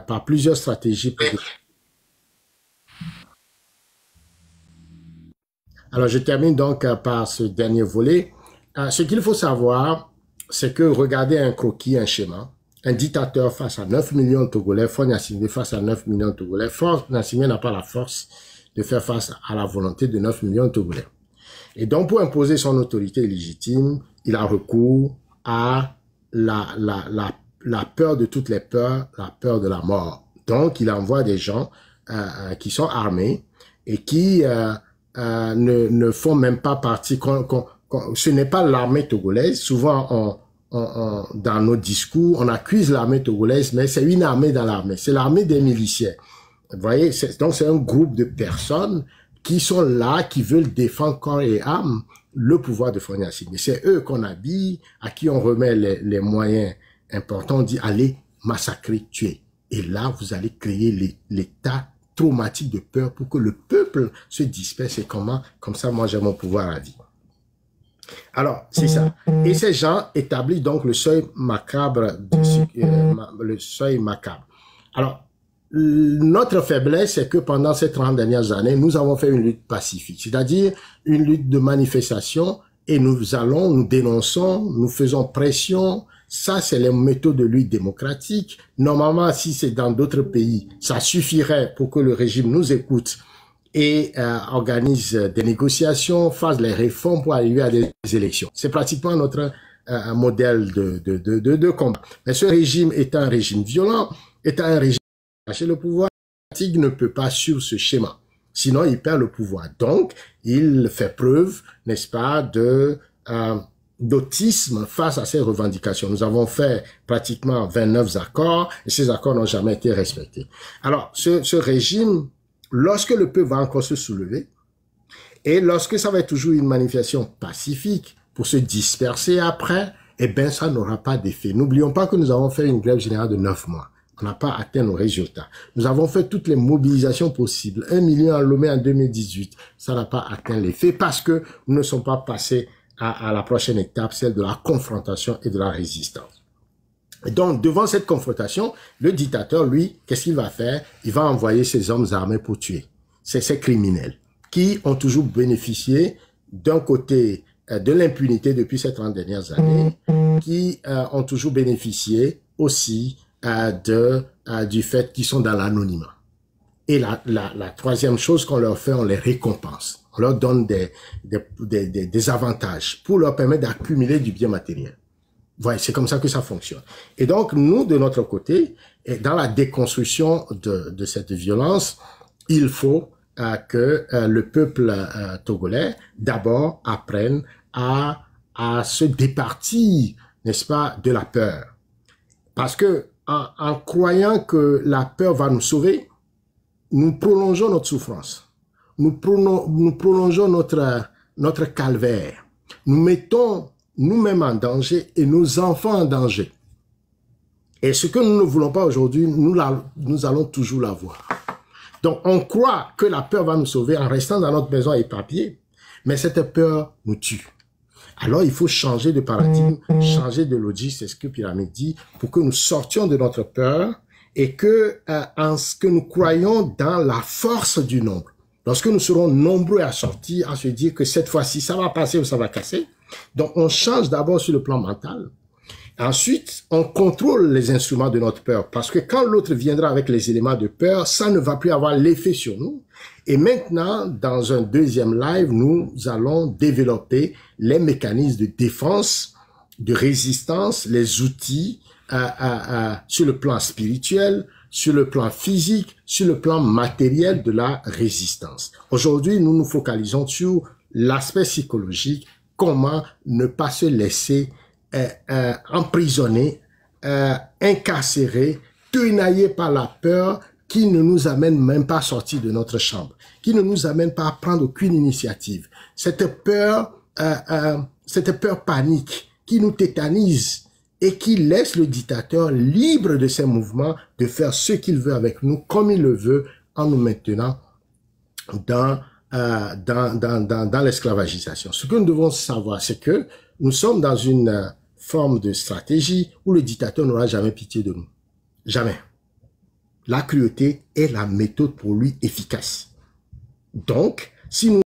par plusieurs stratégies. Alors, je termine donc par ce dernier volet. Ce qu'il faut savoir, c'est que regardez un croquis, un schéma. Un dictateur face à 9 millions de Togolais, Faure Gnassingbé face à 9 millions de Togolais. Faure Gnassingbé n'a pas la force de faire face à la volonté de 9 millions de Togolais. Et donc, pour imposer son autorité légitime, il a recours à la peur de toutes les peurs, la peur de la mort. Donc, il envoie des gens qui sont armés et qui ne font même pas partie. Ce n'est pas l'armée togolaise. Souvent, dans nos discours, on accuse l'armée togolaise, mais c'est une armée dans l'armée. C'est l'armée des miliciens. Vous voyez, donc c'est un groupe de personnes qui sont là, qui veulent défendre corps et âme le pouvoir de Faure Gnassingbé. C'est eux qu'on habille, à qui on remet les moyens importants. On dit, allez massacrer, tuer. Et là, vous allez créer l'état traumatique de peur pour que le peuple se disperse. Et comme ça, moi, j'ai mon pouvoir à vie. Alors, c'est ça. Et ces gens établissent donc le seuil macabre, le seuil macabre. Alors, notre faiblesse, c'est que pendant ces 30 dernières années, nous avons fait une lutte pacifique, c'est-à-dire une lutte de manifestation, et nous dénonçons, nous faisons pression. Ça, c'est les méthodes de lutte démocratique. Normalement, si c'est dans d'autres pays, ça suffirait pour que le régime nous écoute et organise des négociations, fasse les réformes pour arriver à des élections. C'est pratiquement notre modèle de combat. Mais ce régime est un régime violent, est un régime qui cache le pouvoir. Il ne peut pas suivre ce schéma. Sinon, il perd le pouvoir. Donc, il fait preuve, n'est-ce pas, d'autisme face à ces revendications. Nous avons fait pratiquement 29 accords et ces accords n'ont jamais été respectés. Alors, ce régime, lorsque le peuple va encore se soulever et lorsque ça va être toujours une manifestation pacifique pour se disperser après, eh bien, ça n'aura pas d'effet. N'oublions pas que nous avons fait une grève générale de 9 mois. On n'a pas atteint nos résultats. Nous avons fait toutes les mobilisations possibles. 1 million à Lomé en 2018. Ça n'a pas atteint l'effet parce que nous ne sommes pas passés à la prochaine étape, celle de la confrontation et de la résistance. Et donc, devant cette confrontation, le dictateur, lui, qu'est-ce qu'il va faire? Il va envoyer ses hommes armés pour tuer. C'est ces criminels qui ont toujours bénéficié d'un côté de l'impunité depuis ces 30 dernières années, qui ont toujours bénéficié aussi du fait qu'ils sont dans l'anonymat. Et la troisième chose qu'on leur fait, on les récompense. On leur donne des avantages pour leur permettre d'accumuler du bien matériel. Voilà, c'est comme ça que ça fonctionne. Et donc, nous, de notre côté, dans la déconstruction de cette violence, il faut que le peuple togolais, d'abord, apprenne à se départir, n'est-ce pas, de la peur. Parce que en croyant que la peur va nous sauver, nous prolongeons notre souffrance. Nous prolongeons notre calvaire. Nous mettons nous-mêmes en danger et nos enfants en danger. Et ce que nous ne voulons pas aujourd'hui, nous allons toujours l'avoir. Donc, on croit que la peur va nous sauver en restant dans notre maison éparpillée, mais cette peur nous tue. Alors, il faut changer de paradigme, changer de logique, c'est ce que Pyramide dit, pour que nous sortions de notre peur et que nous croyons dans la force du nombre. Lorsque nous serons nombreux à sortir, à se dire que cette fois-ci, ça va passer ou ça va casser. Donc, on change d'abord sur le plan mental. Ensuite, on contrôle les instruments de notre peur parce que quand l'autre viendra avec les éléments de peur, ça ne va plus avoir l'effet sur nous. Et maintenant, dans un deuxième live, nous allons développer les mécanismes de défense, de résistance, les outils sur le plan spirituel, sur le plan physique, sur le plan matériel de la résistance. Aujourd'hui, nous nous focalisons sur l'aspect psychologique, comment ne pas se laisser emprisonner, incarcéré, tenaillé par la peur qui ne nous amène même pas à sortir de notre chambre, qui ne nous amène pas à prendre aucune initiative. Cette peur panique qui nous tétanise et qui laisse le dictateur libre de ses mouvements de faire ce qu'il veut avec nous, comme il le veut, en nous maintenant dans l'esclavagisation. Ce que nous devons savoir, c'est que nous sommes dans une forme de stratégie où le dictateur n'aura jamais pitié de nous. Jamais. la cruauté est la méthode pour lui efficace. Donc, si nous